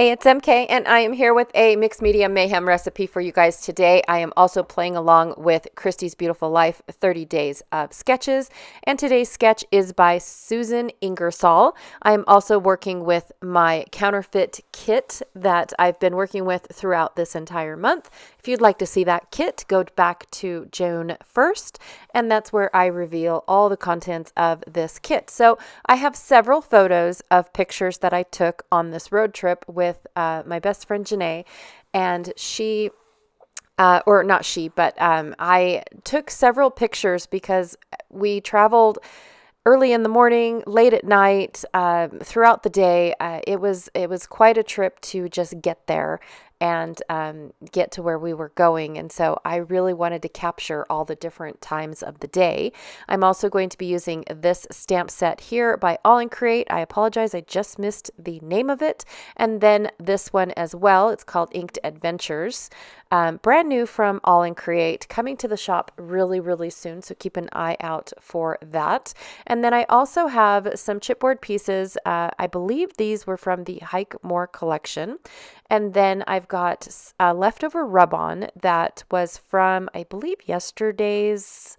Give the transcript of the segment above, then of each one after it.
Hey, it's MK, and I am here with a mixed media mayhem recipe for you guys today. I am also playing along with Christy's Beautiful Life 30 Days of Sketches, and today's sketch is by Susan Ingersoll. I am also working with my counterfeit kit that I've been working with throughout this entire month. If you'd like to see that kit, go back to June 1st, and that's where I reveal all the contents of this kit. So I have several photos of pictures that I took on this road trip with my best friend Janae, and she, or not she, but I took several pictures because we traveled early in the morning, late at night, throughout the day. It was quite a trip to just get there and get to where we were going. And so I really wanted to capture all the different times of the day. I'm also going to be using this stamp set here by All and Create. I apologize, I just missed the name of it. And then this one as well. It's called Inked Adventures. Brand new from All and Create, coming to the shop really, really soon. So keep an eye out for that. And then I also have some chipboard pieces. I believe these were from the Hike More collection. And then I've got leftover rub-on that was from, I believe, yesterday's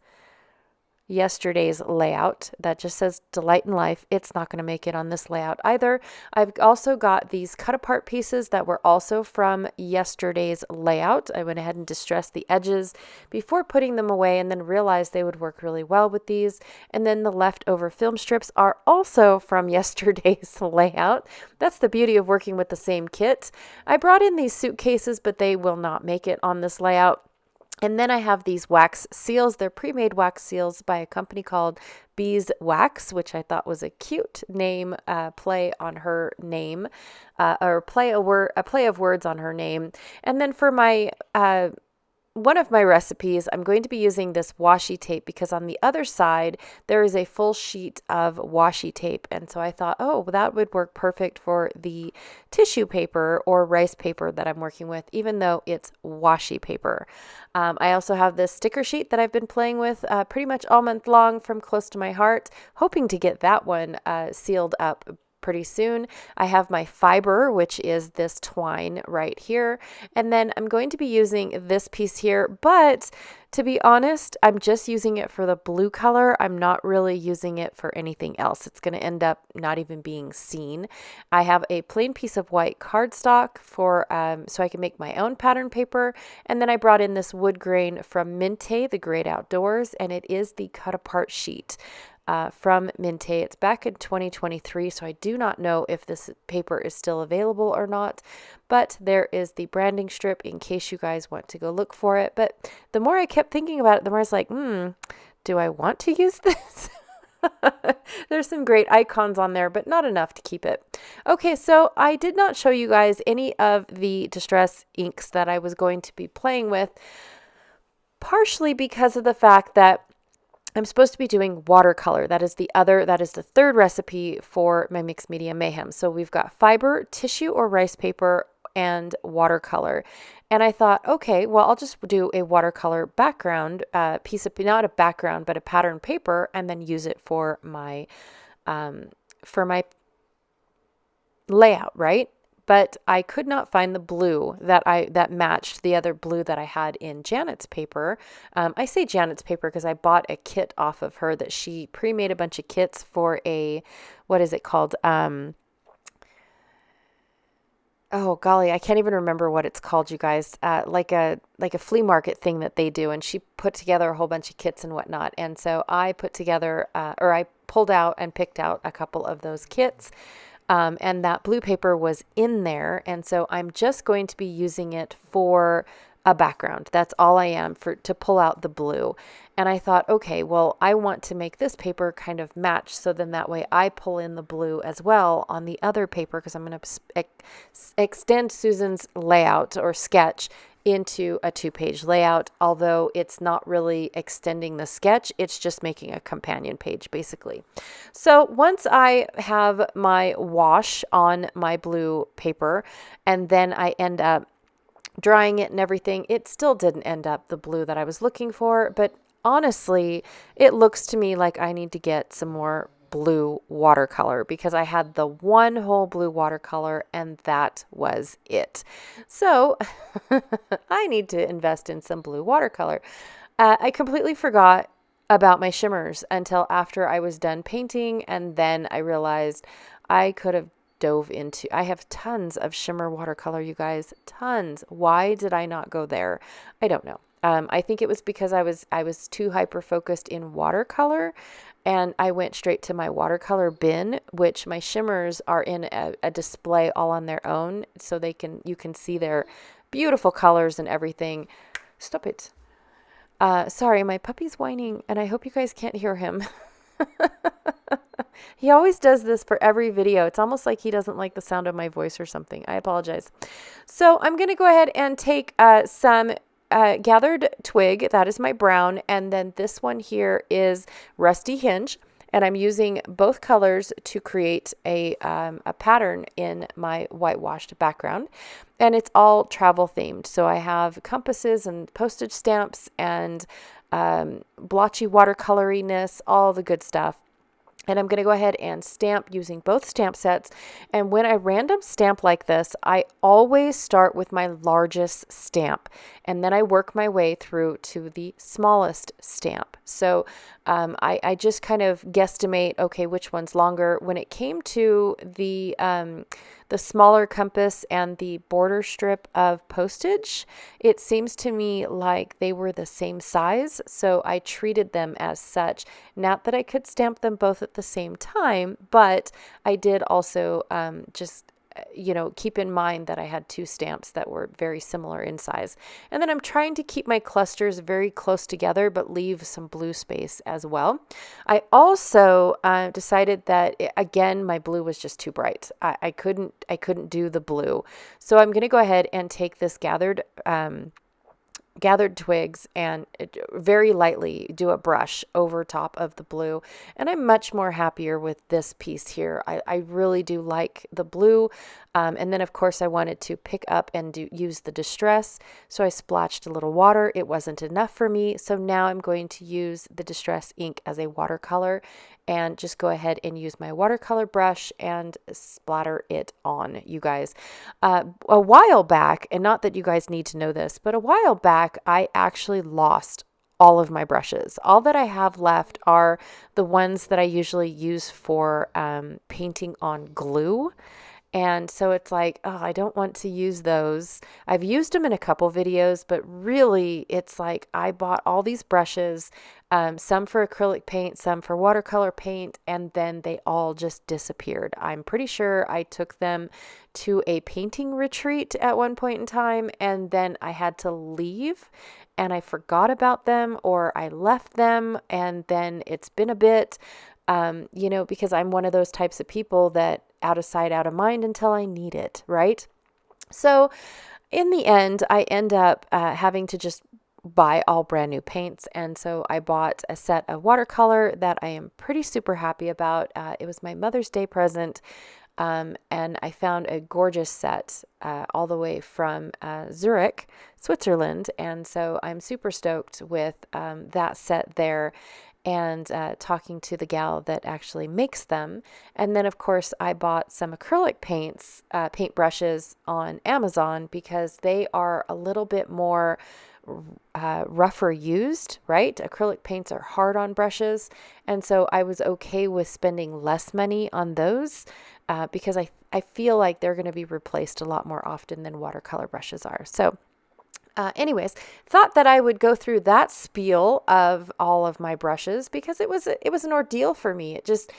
layout that just says Delight in Life. It's not going to make it on this layout either. I've also got these cut apart pieces that were also from yesterday's layout. I went ahead and distressed the edges before putting them away and then realized they would work really well with these. And then the leftover film strips are also from yesterday's layout. That's the beauty of working with the same kit. I brought in these suitcases, but they will not make it on this layout. And then I have these wax seals. They're pre-made wax seals by a company called Bees Wax, which I thought was a cute name, play on her name, or play of words on her name. And then for my one of my recipes, I'm going to be using this washi tape because on the other side, there is a full sheet of washi tape. And so I thought, oh, that would work perfect for the tissue paper or rice paper that I'm working with, even though it's washi paper. I also have this sticker sheet that I've been playing with pretty much all month long from Close to My Heart, hoping to get that one sealed up pretty soon. I have my fiber, which is this twine right here. And then I'm going to be using this piece here, but to be honest, I'm just using it for the blue color. I'm not really using it for anything else. It's going to end up not even being seen. I have a plain piece of white cardstock for so I can make my own pattern paper. And then I brought in this wood grain from Minte, the Great Outdoors, and it is the cut apart sheet. From Minte. It's back in 2023, so I do not know if this paper is still available or not, but there is the branding strip in case you guys want to go look for it. But the more I kept thinking about it, the more I was like, do I want to use this? There's some great icons on there, but not enough to keep it. Okay, so I did not show you guys any of the distress inks that I was going to be playing with, partially because of the fact that I'm supposed to be doing watercolor. That is the third recipe for my mixed media mayhem. So we've got fiber, tissue or rice paper, and watercolor. And I thought, okay, well, I'll just do a watercolor background, piece of, not a background, but a pattern paper, and then use it for my layout, right? But I could not find the blue that matched the other blue that I had in Janet's paper. I say Janet's paper because I bought a kit off of her that she pre-made a bunch of kits for what is it called? Oh golly, I can't even remember what it's called, you guys. Like a flea market thing that they do, and she put together a whole bunch of kits and whatnot. And so I put together, or I pulled out and picked out a couple of those kits. And that blue paper was in there. And so I'm just going to be using it for a background. That's all I am to pull out the blue. And I thought, okay, well, I want to make this paper kind of match. So then that way I pull in the blue as well on the other paper, because I'm going to extend Susan's layout or sketch into a 2-page layout, although it's not really extending the sketch, it's just making a companion page basically. So once I have my wash on my blue paper and then I end up drying it and everything, it still didn't end up the blue that I was looking for, but honestly, it looks to me like I need to get some more blue watercolor because I had the one whole blue watercolor and that was it. So I need to invest in some blue watercolor. I completely forgot about my shimmers until after I was done painting, and then I realized I could have I have tons of shimmer watercolor, you guys, tons. Why did I not go there? I don't know. I think it was because I was too hyper focused in watercolor, and I went straight to my watercolor bin, which my shimmers are in a display all on their own, so you can see their beautiful colors and everything. Stop it. Sorry, my puppy's whining, and I hope you guys can't hear him. He always does this for every video. It's almost like he doesn't like the sound of my voice or something. I apologize. So I'm going to go ahead and take some gathered twig. That is my brown. And then this one here is Rusty Hinge. And I'm using both colors to create a pattern in my whitewashed background. And it's all travel themed. So I have compasses and postage stamps and blotchy watercoloriness, all the good stuff. And I'm going to go ahead and stamp using both stamp sets. And when I random stamp like this, I always start with my largest stamp. And then I work my way through to the smallest stamp. So I just kind of guesstimate, okay, which one's longer. When it came to the smaller compass and the border strip of postage, it seems to me like they were the same size, so I treated them as such. Not that I could stamp them both at the same time, but I did also just keep in mind that I had two stamps that were very similar in size. And then I'm trying to keep my clusters very close together, but leave some blue space as well. I also decided that, again, my blue was just too bright. I couldn't do the blue. So I'm going to go ahead and take this gathered twigs and very lightly do a brush over top of the blue. And I'm much more happier with this piece here. I really do like the blue. And then of course I wanted to pick up and use the Distress. So I splashed a little water. It wasn't enough for me. So now I'm going to use the Distress ink as a watercolor and just go ahead and use my watercolor brush and splatter it on, you guys. A while back, and not that you guys need to know this, but a while back, I actually lost all of my brushes. All that I have left are the ones that I usually use for painting on glue. And so it's like, oh, I don't want to use those. I've used them in a couple videos, but really it's like I bought all these brushes, some for acrylic paint, some for watercolor paint, and then they all just disappeared. I'm pretty sure I took them to a painting retreat at one point in time, and then I had to leave and I forgot about them, or I left them, and then it's been a bit, because I'm one of those types of people that out of sight, out of mind until I need it, right? So in the end, I end up having to just buy all brand new paints. And so I bought a set of watercolor that I am pretty super happy about. It was my Mother's Day present. And I found a gorgeous set all the way from Zurich, Switzerland. And so I'm super stoked with that set there, and talking to the gal that actually makes them. And then, of course, I bought some acrylic paint brushes on Amazon because they are a little bit more rougher used, right? Acrylic paints are hard on brushes. And so I was okay with spending less money on those because I feel like they're going to be replaced a lot more often than watercolor brushes are. So anyways, thought that I would go through that spiel of all of my brushes because it was an ordeal for me. It just,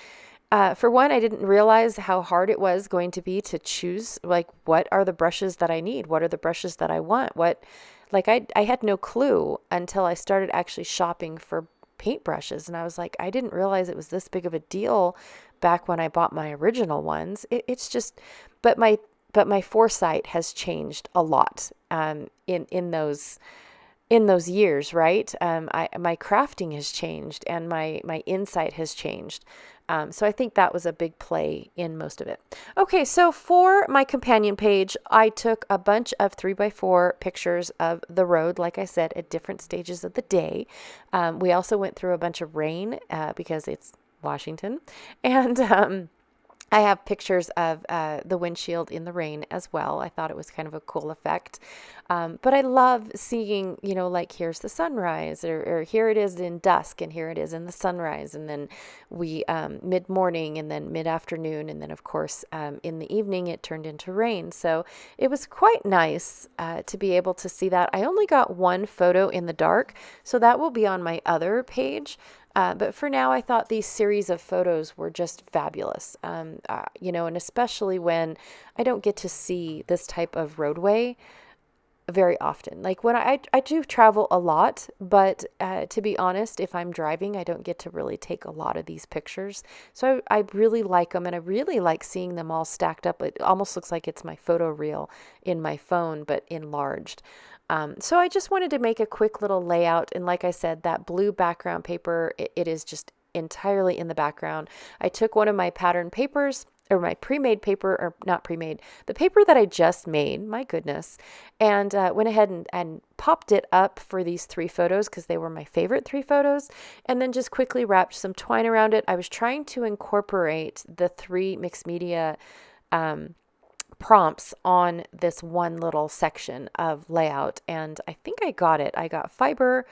for one, I didn't realize how hard it was going to be to choose, like, what are the brushes that I need? What are the brushes that I want? I had no clue until I started actually shopping for paintbrushes. And I was like, I didn't realize it was this big of a deal back when I bought my original ones. It's just, but my foresight has changed a lot in those years, right? My crafting has changed and my insight has changed. So I think that was a big play in most of it. Okay, so for my companion page, I took a bunch of 3x4 pictures of the road, like I said, at different stages of the day. We also went through a bunch of rain because it's Washington. And I have pictures of the windshield in the rain as well. I thought it was kind of a cool effect. But I love seeing, like here's the sunrise, or here it is in dusk, and here it is in the sunrise. And then we mid-morning, and then mid-afternoon, and then of course in the evening it turned into rain. So it was quite nice to be able to see that. I only got one photo in the dark, so that will be on my other page. But for now, I thought these series of photos were just fabulous, and especially when I don't get to see this type of roadway very often. Like when I do travel a lot, but to be honest, if I'm driving, I don't get to really take a lot of these pictures. So I really like them, and I really like seeing them all stacked up. It almost looks like it's my photo reel in my phone, but enlarged. So I just wanted to make a quick little layout. And like I said, that blue background paper, it is just entirely in the background. I took one of my pattern papers, or my pre-made paper, or not pre-made, the paper that I just made, my goodness, and went ahead and popped it up for these 3 photos because they were my favorite 3 photos, and then just quickly wrapped some twine around it. I was trying to incorporate the 3 mixed media prompts on this one little section of layout, and I think I got it. I got fiber,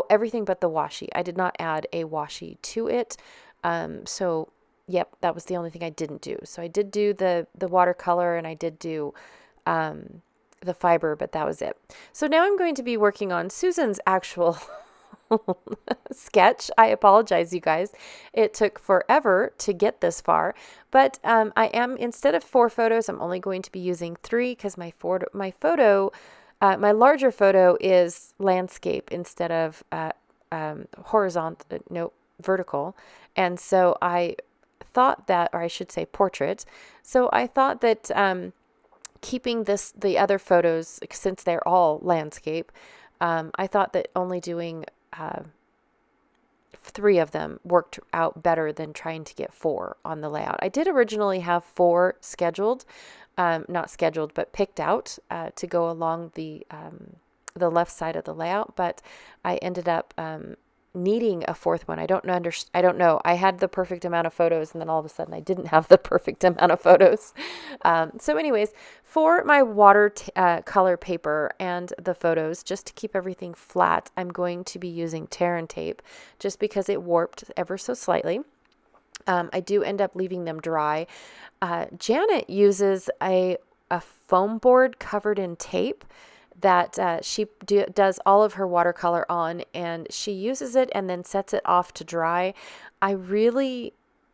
everything but the washi. I did not add a washi to it. So yep, that was the only thing I didn't do. So I did do the watercolor, and I did do the fiber, but that was it. So now I'm going to be working on Susan's actual sketch. I apologize, you guys. It took forever to get this far, but I am, instead of 4 photos, I'm only going to be using 3 because my larger photo is landscape instead of vertical. And so I thought that, or I should say portrait. So I thought that keeping the other photos, since they're all landscape, I thought that only doing 3 of them worked out better than trying to get 4 on the layout. I did originally have 4 scheduled, not scheduled, but picked out to go along the left side of the layout, but I ended up needing a 4th one. I don't know. I had the perfect amount of photos, and then all of a sudden I didn't have the perfect amount of photos. So anyways, for my watercolor paper and the photos, just to keep everything flat, I'm going to be using tear and tape just because it warped ever so slightly. I do end up leaving them dry. Janet uses a foam board covered in tape that she does all of her watercolor on, and she uses it and then sets it off to dry. I really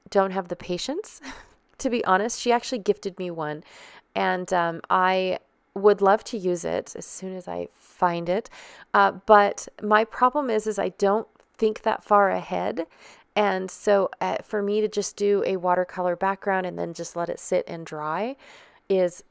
don't have the patience, to be honest. She actually gifted me one, and I would love to use it as soon as I find it. But my problem is I don't think that far ahead. And so for me to just do a watercolor background and then just let it sit and dry is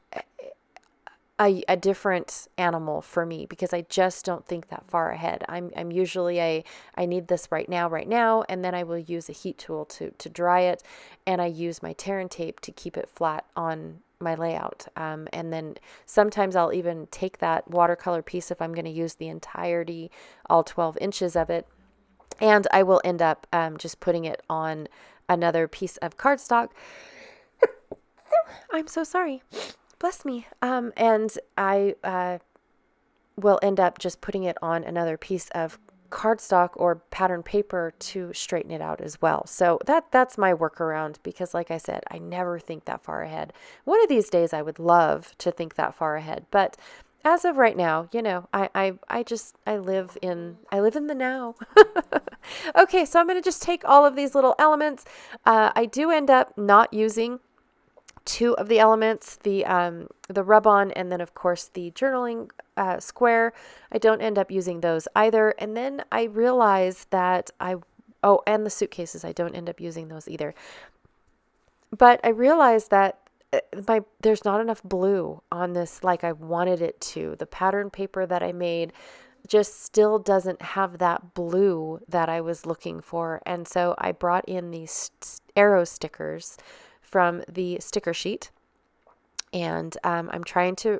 a different animal for me, because I just don't think that far ahead. I'm usually I need this right now, and then I will use a heat tool to dry it, and I use my tear and tape to keep it flat on my layout. And then sometimes I'll even take that watercolor piece, if I'm going to use the entirety, all 12 inches of it, and I will end up just putting it on another piece of cardstock. I'm so sorry. Bless me. And I will end up just putting it on another piece of cardstock or pattern paper to straighten it out as well. So that's my workaround, because like I said, I never think that far ahead. One of these days I would love to think that far ahead, but as of right now, I live in the now. Okay, so I'm going to just take all of these little elements. I do end up not using 2 of the elements, the rub-on, and then of course the journaling square. I don't end up using those either. And then I realize that and the suitcases, I don't end up using those either. But I realized that there's not enough blue on this like I wanted it to. The pattern paper that I made just still doesn't have that blue that I was looking for. And so I brought in these arrow stickers from the sticker sheet, and I'm trying to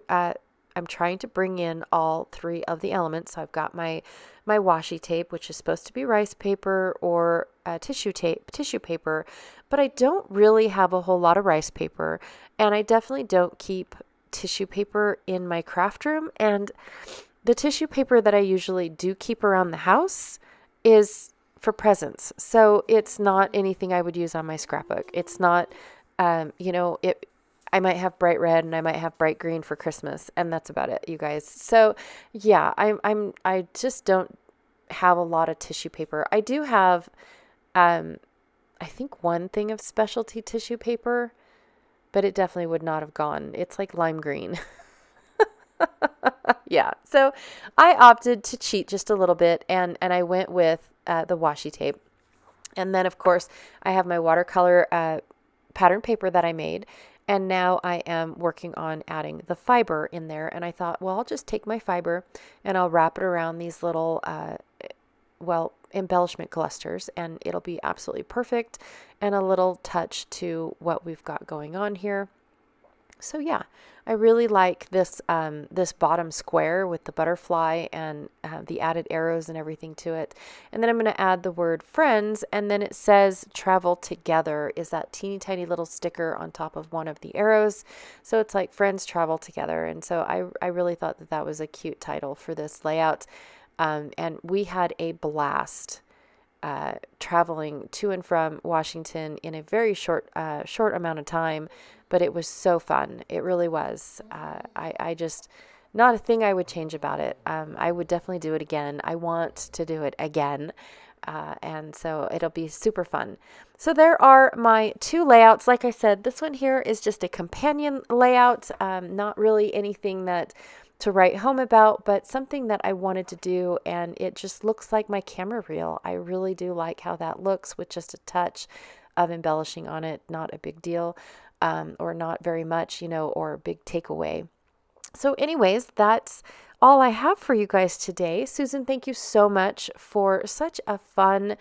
I'm trying to bring in all three of the elements. So I've got my washi tape, which is supposed to be rice paper or tissue paper, but I don't really have a whole lot of rice paper, and I definitely don't keep tissue paper in my craft room. And the tissue paper that I usually do keep around the house is for presents. So it's not anything I would use on my scrapbook. It's not, I might have bright red and I might have bright green for Christmas, and that's about it, you guys. So yeah, I just don't have a lot of tissue paper. I do have, I think one thing of specialty tissue paper, but it definitely would not have gone. It's like lime green. Yeah. So I opted to cheat just a little bit, and I went with the washi tape. And then of course I have my watercolor pattern paper that I made. And now I am working on adding the fiber in there. And I thought, well, I'll just take my fiber and I'll wrap it around these little, embellishment clusters, and it'll be absolutely perfect and a little touch to what we've got going on here. So yeah, I really like this this bottom square with the butterfly and the added arrows and everything to it. And then I'm going to add the word friends, and then it says travel together is that teeny tiny little sticker on top of one of the arrows. So it's like friends travel together. And so I really thought that that was a cute title for this layout. And we had a blast traveling to and from Washington in a very short amount of time, but it was so fun. It really was. I just, not a thing I would change about it. I would definitely do it again. I want to do it again. And so it'll be super fun. So there are my two layouts. Like I said, this one here is just a companion layout, not really anything that to write home about, but something that I wanted to do, and it just looks like my camera reel. I really do like how that looks with just a touch of embellishing on it. Not a big deal, or not very much, or a big takeaway. So anyways, that's all I have for you guys today. Susan, thank you so much for such a fun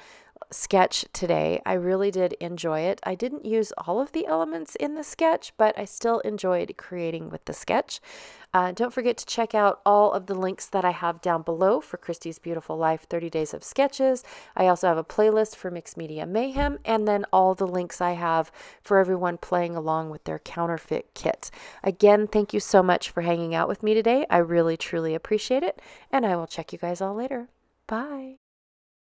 sketch today. I really did enjoy it. I didn't use all of the elements in the sketch, but I still enjoyed creating with the sketch. Don't forget to check out all of the links that I have down below for Christy's Beautiful Life 30 Days of Sketches. I also have a playlist for Mixed Media Mayhem, and then all the links I have for everyone playing along with their counterfeit kit. Again, thank you so much for hanging out with me today. I really, truly appreciate it, and I will check you guys all later. Bye.